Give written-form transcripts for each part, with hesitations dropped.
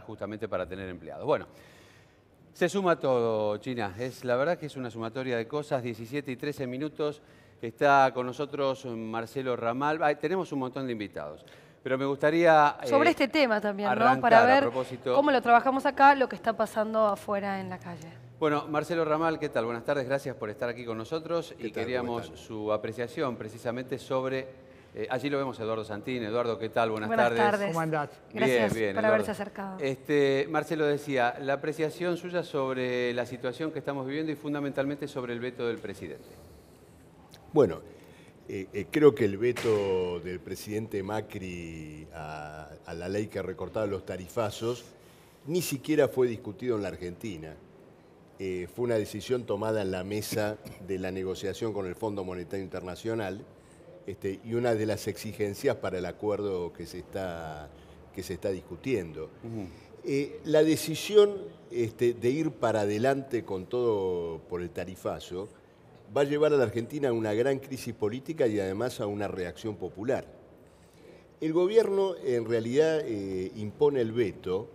justamente para tener empleados. Bueno, se suma todo, China. La verdad que es una sumatoria de cosas. 17 y 13 minutos. Está con nosotros Marcelo Ramal. Tenemos un montón de invitados. Pero me gustaría... sobre este tema también, arrancar, ¿no? Para ver propósito, cómo lo trabajamos acá, lo que está pasando afuera en la calle. Bueno, Marcelo Ramal, ¿qué tal? Buenas tardes, gracias por estar aquí con nosotros. Y tal? queríamos su apreciación precisamente sobre... allí lo vemos a Eduardo Santín. Eduardo, ¿qué tal? Buenas tardes. ¿Cómo andás? Gracias bien, por Eduardo. haberse acercado. Marcelo decía, la apreciación suya sobre la situación que estamos viviendo y fundamentalmente sobre el veto del presidente. Bueno, creo que el veto del presidente Macri a la ley que recortaba los tarifazos ni siquiera fue discutido en la Argentina. Fue una decisión tomada en la mesa de la negociación con el Fondo Monetario Internacional y una de las exigencias para el acuerdo que se está discutiendo. La decisión de ir para adelante con todo por el tarifazo va a llevar a la Argentina a una gran crisis política y además a una reacción popular. El gobierno en realidad impone el veto,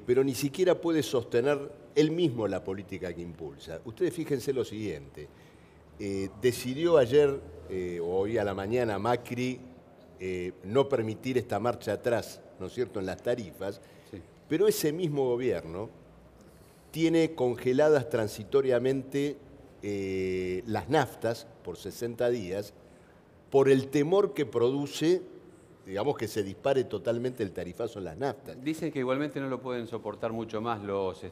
pero ni siquiera puede sostener él mismo la política que impulsa. Ustedes fíjense lo siguiente, decidió ayer o hoy a la mañana Macri no permitir esta marcha atrás, ¿no es cierto?, en las tarifas, sí. Pero ese mismo gobierno tiene congeladas transitoriamente las naftas por 60 días por el temor que produce, digamos, que se dispare totalmente el tarifazo en las naftas. Dicen que igualmente no lo pueden soportar mucho más los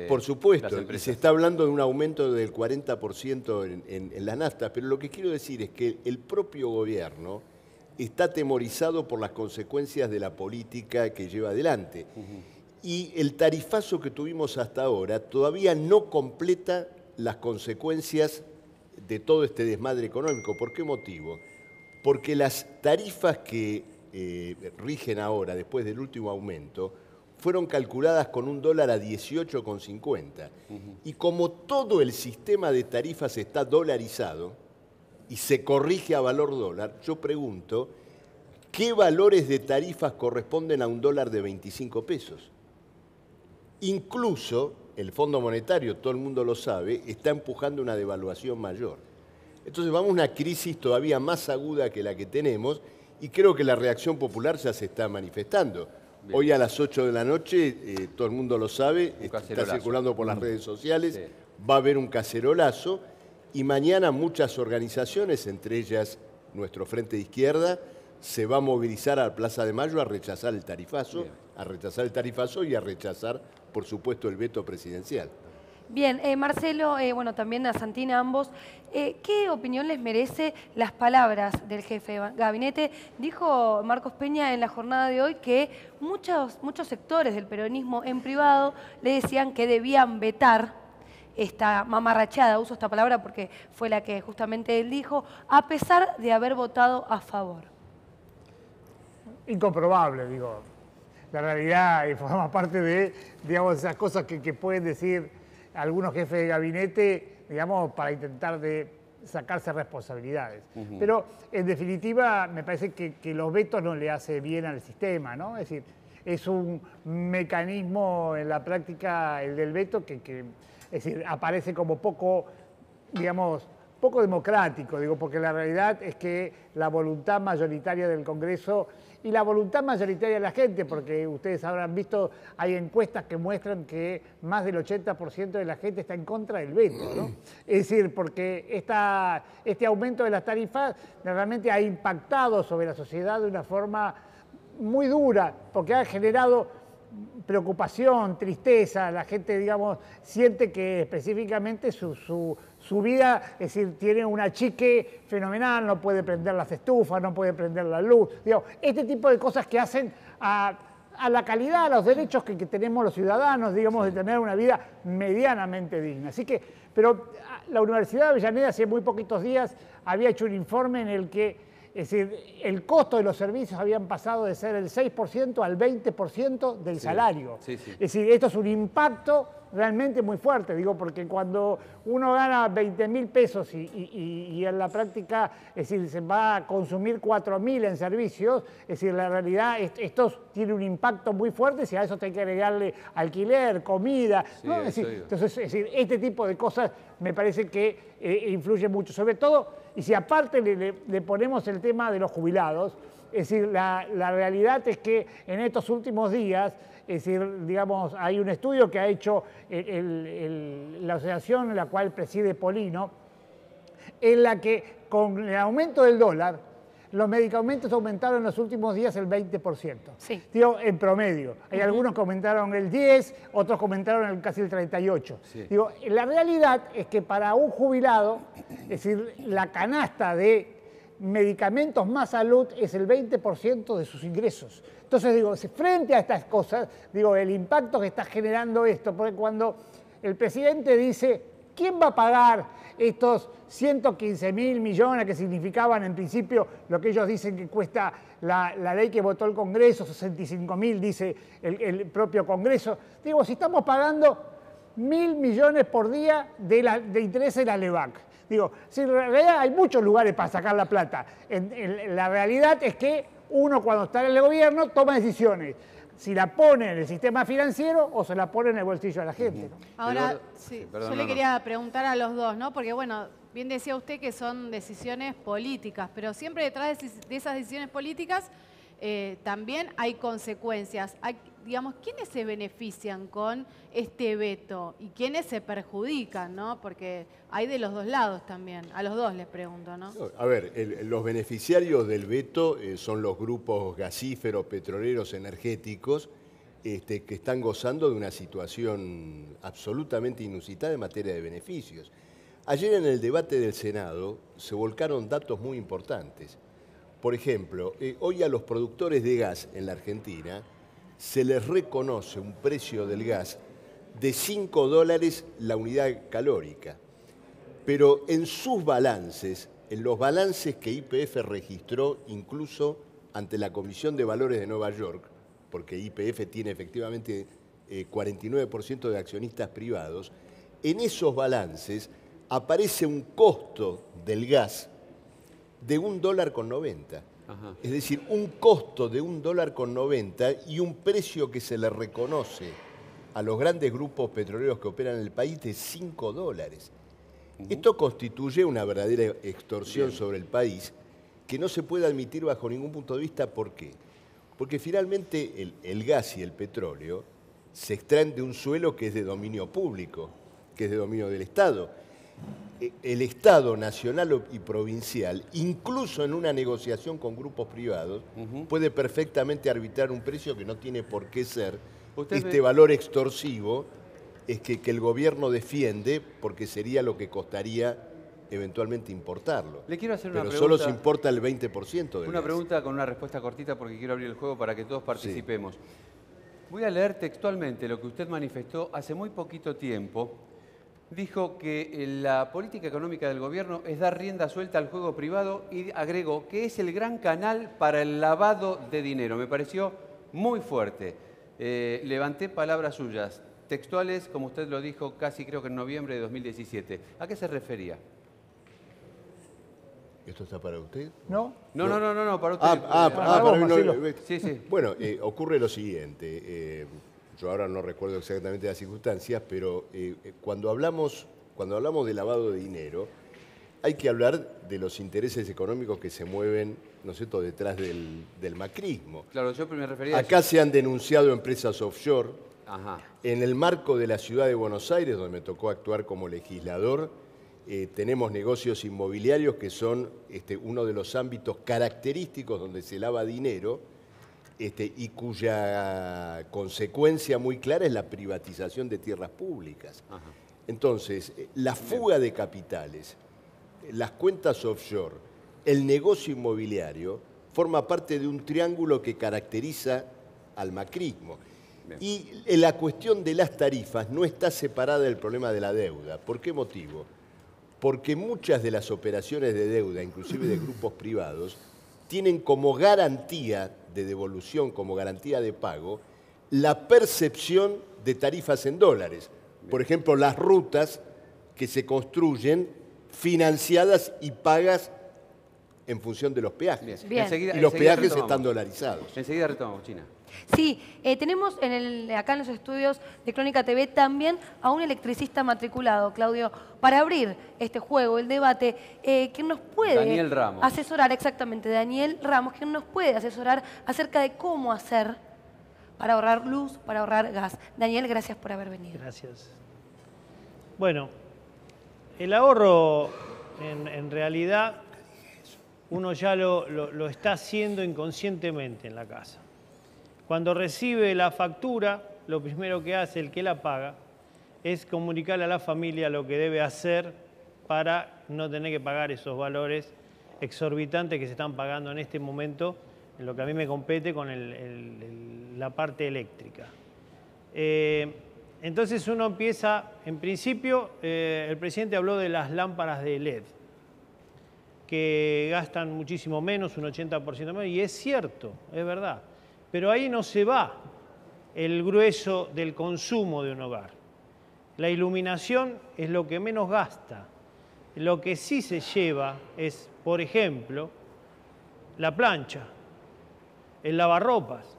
por supuesto, las empresas. Y se está hablando de un aumento del 40% en las naftas, pero lo que quiero decir es que el propio gobierno está atemorizado por las consecuencias de la política que lleva adelante. Y el tarifazo que tuvimos hasta ahora todavía no completa las consecuencias de todo este desmadre económico. ¿Por qué motivo? Porque las tarifas que rigen ahora, después del último aumento, fueron calculadas con un dólar a 18,50. Y como todo el sistema de tarifas está dolarizado y se corrige a valor dólar, yo pregunto, ¿qué valores de tarifas corresponden a un dólar de 25 pesos? Incluso el Fondo Monetario, todo el mundo lo sabe, está empujando una devaluación mayor. Entonces vamos a una crisis todavía más aguda que la que tenemos y creo que la reacción popular ya se está manifestando. Bien. Hoy a las 8 de la noche, todo el mundo lo sabe, está circulando por las redes sociales, sí. Va a haber un cacerolazo y mañana muchas organizaciones, entre ellas nuestro Frente de Izquierda, se va a movilizar a la Plaza de Mayo a rechazar el tarifazo, y a rechazar, por supuesto, el veto presidencial. Bien, Marcelo, bueno, también a Santina, ambos, ¿qué opinión les merece las palabras del jefe de gabinete? Dijo Marcos Peña en la jornada de hoy que muchos sectores del peronismo en privado le decían que debían vetar esta mamarrachada, uso esta palabra porque fue la que justamente él dijo, a pesar de haber votado a favor. Incomprobable, digo. La realidad forma parte de, digamos, esas cosas que pueden decir algunos jefes de gabinete, digamos, para intentar de sacarse responsabilidades. Pero, en definitiva, me parece que los vetos no le hace bien al sistema, ¿no? Es decir, es un mecanismo en la práctica, el del veto, es decir, aparece como poco, digamos, poco democrático, digo, porque la realidad es que la voluntad mayoritaria del Congreso y la voluntad mayoritaria de la gente, porque ustedes habrán visto, hay encuestas que muestran que más del 80% de la gente está en contra del veto, ¿no? Es decir, porque este aumento de las tarifas realmente ha impactado sobre la sociedad de una forma muy dura, porque ha generado preocupación, tristeza, la gente, digamos, siente que específicamente su vida, es decir, tiene un achique fenomenal, no puede prender las estufas, no puede prender la luz, digamos, este tipo de cosas que hacen a la calidad, a los derechos que tenemos los ciudadanos, digamos, de tener una vida medianamente digna. Así que, pero la Universidad de Avellaneda hace muy poquitos días había hecho un informe en el que es decir, el costo de los servicios habían pasado de ser el 6% al 20% del salario. Sí, sí. Es decir, esto es un impacto realmente muy fuerte, digo, porque cuando uno gana 20.000 pesos y en la práctica, es decir, se va a consumir 4.000 en servicios, es decir, la realidad, esto tiene un impacto muy fuerte, si a eso hay que agregarle alquiler, comida, Sí, ¿no? Es decir, digo. entonces, es decir, este tipo de cosas me parece que influye mucho, sobre todo, y si aparte le ponemos el tema de los jubilados, es decir, la realidad es que en estos últimos días, es decir, digamos, hay un estudio que ha hecho la asociación en la cual preside Polino, en la que con el aumento del dólar, los medicamentos aumentaron en los últimos días el 20%. Sí. Digo, en promedio. Hay algunos que aumentaron el 10, otros que aumentaron casi el 38. Sí. Digo, la realidad es que para un jubilado, es decir, la canasta de medicamentos más salud es el 20% de sus ingresos. Entonces, digo, frente a estas cosas, digo, el impacto que está generando esto, porque cuando el presidente dice, ¿quién va a pagar estos 115.000 millones que significaban en principio lo que ellos dicen que cuesta la ley que votó el Congreso, 65.000 dice el propio Congreso? Digo, si estamos pagando 1.000 millones por día de interés en la LEVAC. Digo, si en realidad hay muchos lugares para sacar la plata. La realidad es que uno cuando está en el gobierno toma decisiones. Si la pone en el sistema financiero o se la pone en el bolsillo de la gente, ¿no? Ahora, Eduardo, sí, perdón, yo le quería preguntar a los dos, ¿no? Porque, bueno, bien decía usted que son decisiones políticas, pero siempre detrás de esas decisiones políticas también hay consecuencias. Digamos, ¿quiénes se benefician con este veto y quiénes se perjudican, ¿no? Porque hay de los dos lados también. A los dos les pregunto, ¿no? A ver, los beneficiarios del veto son los grupos gasíferos, petroleros, energéticos, que están gozando de una situación absolutamente inusitada en materia de beneficios. Ayer en el debate del Senado se volcaron datos muy importantes. Por ejemplo, hoy a los productores de gas en la Argentina se les reconoce un precio del gas de $5 la unidad calórica. Pero en sus balances, en los balances que YPF registró incluso ante la Comisión de Valores de Nueva York, porque YPF tiene efectivamente 49% de accionistas privados, en esos balances aparece un costo del gas de $1,90. Ajá. Es decir, un costo de $1,90 y un precio que se le reconoce a los grandes grupos petroleros que operan en el país de $5. Esto constituye una verdadera extorsión sobre el país que no se puede admitir bajo ningún punto de vista. ¿Por qué? Porque finalmente el gas y el petróleo se extraen de un suelo que es de dominio público, que es de dominio del Estado. El Estado nacional y provincial, incluso en una negociación con grupos privados, puede perfectamente arbitrar un precio que no tiene por qué ser valor extorsivo es que el gobierno defiende porque sería lo que costaría eventualmente importarlo. Le quiero hacer una Pero pregunta. solo se importa el 20% del Una gas. pregunta con una respuesta cortita porque quiero abrir el juego para que todos participemos. Voy a leer textualmente lo que usted manifestó hace muy poquito tiempo. Dijo que la política económica del gobierno es dar rienda suelta al juego privado y agregó que es el gran canal para el lavado de dinero. Me pareció muy fuerte. Levanté palabras suyas, textuales, como usted lo dijo, casi creo que en noviembre de 2017. ¿A qué se refería? ¿Esto está para usted? ¿No? No, para usted. Para mí no. Marcelo. Sí, sí. Bueno, ocurre lo siguiente. Yo ahora no recuerdo exactamente las circunstancias, pero cuando hablamos de lavado de dinero, hay que hablar de los intereses económicos que se mueven, ¿no es cierto?, detrás del macrismo. Claro, yo me refería a Acá eso. se han denunciado empresas offshore. Ajá. En el marco de la Ciudad de Buenos Aires, donde me tocó actuar como legislador, tenemos negocios inmobiliarios que son uno de los ámbitos característicos donde se lava dinero y cuya consecuencia muy clara es la privatización de tierras públicas. Ajá. Entonces, la fuga de capitales, las cuentas offshore, el negocio inmobiliario, forma parte de un triángulo que caracteriza al macrismo. Bien. Y la cuestión de las tarifas no está separada del problema de la deuda. ¿Por qué motivo? Porque muchas de las operaciones de deuda, inclusive de grupos privados, tienen como garantía de devolución, como garantía de pago, la percepción de tarifas en dólares. Por ejemplo, las rutas que se construyen financiadas y pagas en función de los peajes. Bien. Y los peajes están dolarizados. Enseguida retomamos, China. Sí, tenemos acá en los estudios de Crónica TV también a un electricista matriculado, Claudio, para abrir este juego, el debate, que nos puede Daniel Ramos. asesorar, exactamente, Daniel Ramos, que nos puede asesorar acerca de cómo hacer para ahorrar luz, para ahorrar gas. Daniel, gracias por haber venido. Gracias. Bueno, el ahorro en realidad uno ya lo está haciendo inconscientemente en la casa. Cuando recibe la factura, lo primero que hace el que la paga es comunicarle a la familia lo que debe hacer para no tener que pagar esos valores exorbitantes que se están pagando en este momento, en lo que a mí me compete con la parte eléctrica. Entonces uno empieza, en principio, el presidente habló de las lámparas de LED, que gastan muchísimo menos, un 80% menos, y es cierto, es verdad. Pero ahí no se va el grueso del consumo de un hogar. La iluminación es lo que menos gasta. Lo que sí se lleva es, por ejemplo, la plancha, el lavarropas,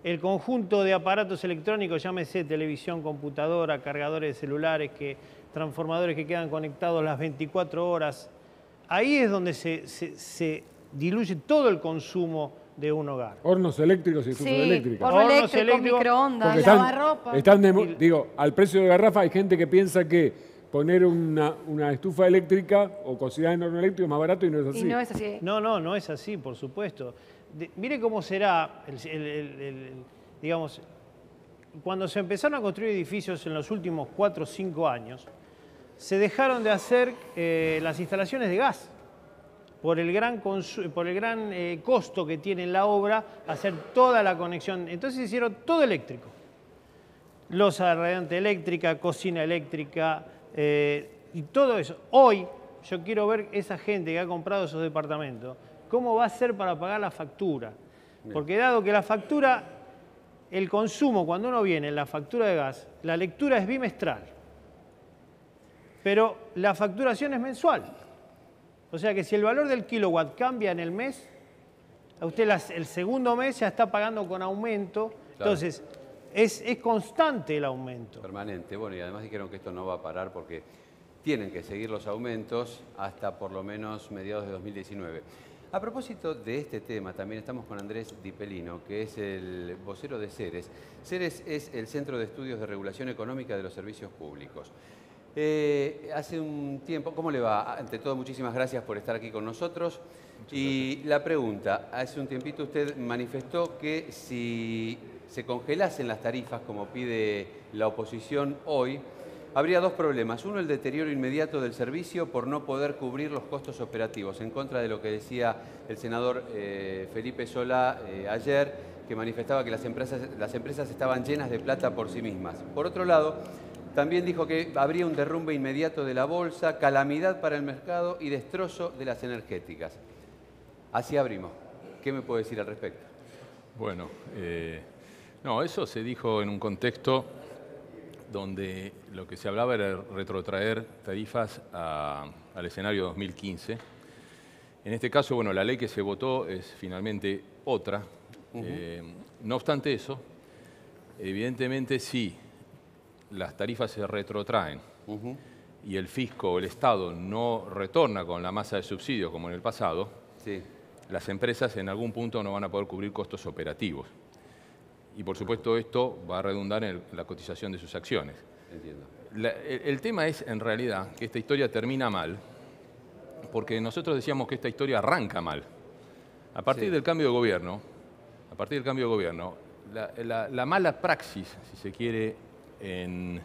el conjunto de aparatos electrónicos, llámese televisión, computadora, cargadores de celulares, transformadores que quedan conectados las 24 horas. Ahí es donde se diluye todo el consumo de un hogar. Hornos eléctricos y estufas eléctricas. Horno eléctrico, microondas, lavarropas. Digo, al precio de garrafa hay gente que piensa que poner una estufa eléctrica o cocinar en horno eléctrico es más barato y no es así. Y no es así. No es así, por supuesto. Mire cómo será, digamos, cuando se empezaron a construir edificios en los últimos 4 o 5 años, se dejaron de hacer las instalaciones de gas por el gran costo que tiene la obra hacer toda la conexión. Entonces hicieron todo eléctrico. Losa radiante eléctrica, cocina eléctrica y todo eso. Hoy yo quiero ver esa gente que ha comprado esos departamentos, cómo va a ser para pagar la factura. Porque dado que la factura, el consumo, cuando uno viene en la factura de gas, la lectura es bimestral, pero la facturación es mensual. O sea que si el valor del kilowatt cambia en el mes, a usted el segundo mes ya está pagando con aumento. Claro. Entonces, es constante el aumento. Permanente. Bueno, y además dijeron que esto no va a parar porque tienen que seguir los aumentos hasta por lo menos mediados de 2019. A propósito de este tema, también estamos con Andrés Di Pelino, que es el vocero de CERES. CERES es el Centro de Estudios de Regulación Económica de los Servicios Públicos. Hace un tiempo, ¿cómo le va? Ante todo, muchísimas gracias por estar aquí con nosotros. Y la pregunta, hace un tiempito usted manifestó que si se congelasen las tarifas, como pide la oposición hoy, habría 2 problemas. Uno, el deterioro inmediato del servicio por no poder cubrir los costos operativos, en contra de lo que decía el senador Felipe Solá ayer, que manifestaba que las empresas estaban llenas de plata por sí mismas. Por otro lado, también dijo que habría un derrumbe inmediato de la bolsa, calamidad para el mercado y destrozo de las energéticas. Así abrimos. ¿Qué me puede decir al respecto? Bueno, no, eso se dijo en un contexto donde lo que se hablaba era retrotraer tarifas al escenario 2015. En este caso, bueno, la ley que se votó es finalmente otra. No obstante eso, evidentemente sí, las tarifas se retrotraen y el fisco o el Estado no retorna con la masa de subsidios como en el pasado, sí, las empresas en algún punto no van a poder cubrir costos operativos. Y por supuesto esto va a redundar en la cotización de sus acciones. Entiendo. El tema es en realidad que esta historia termina mal, porque nosotros decíamos que esta historia arranca mal. A partir del cambio de gobierno, la mala praxis, si se quiere, en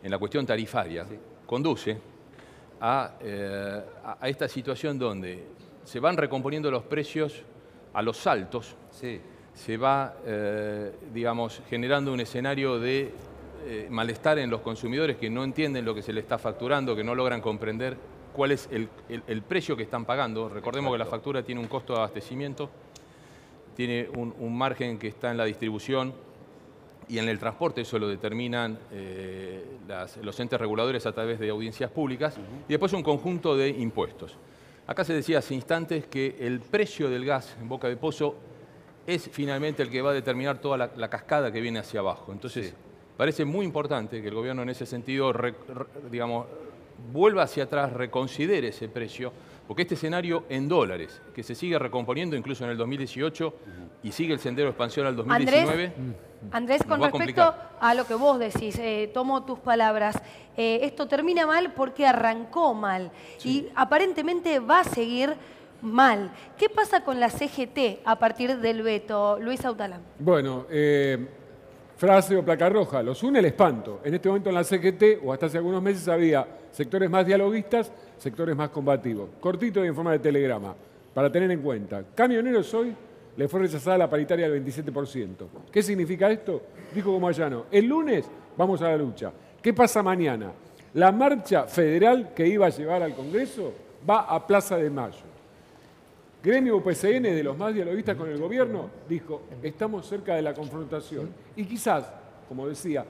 la cuestión tarifaria, conduce a esta situación donde se van recomponiendo los precios a los saltos, se va, digamos, generando un escenario de malestar en los consumidores que no entienden lo que se les está facturando, que no logran comprender cuál es el precio que están pagando. Recordemos que la factura tiene un costo de abastecimiento, tiene un margen que está en la distribución y en el transporte. Eso lo determinan los entes reguladores a través de audiencias públicas, y después un conjunto de impuestos. Acá se decía hace instantes que el precio del gas en Boca de Pozo es finalmente el que va a determinar toda la cascada que viene hacia abajo. Entonces, parece muy importante que el gobierno en ese sentido, digamos, vuelva hacia atrás, reconsidere ese precio, porque este escenario en dólares, que se sigue recomponiendo incluso en el 2018 y sigue el sendero de expansión al 2019... Andrés, con nos va a respecto complicar. a lo que vos decís, tomo tus palabras, esto termina mal porque arrancó mal y aparentemente va a seguir mal. ¿Qué pasa con la CGT a partir del veto, Luis Autalán? Bueno, frase o placa roja, los une el espanto. En este momento en la CGT, o hasta hace algunos meses, había sectores más dialoguistas, sectores más combativos. Cortito y en forma de telegrama, para tener en cuenta. Camioneros hoy le fue rechazada la paritaria del 27%. ¿Qué significa esto? Dijo Comayano, el lunes vamos a la lucha. ¿Qué pasa mañana? La marcha federal que iba a llevar al Congreso va a Plaza de Mayo. Gremio UPCN, de los más dialoguistas con el gobierno, dijo, estamos cerca de la confrontación. Y quizás, como decía,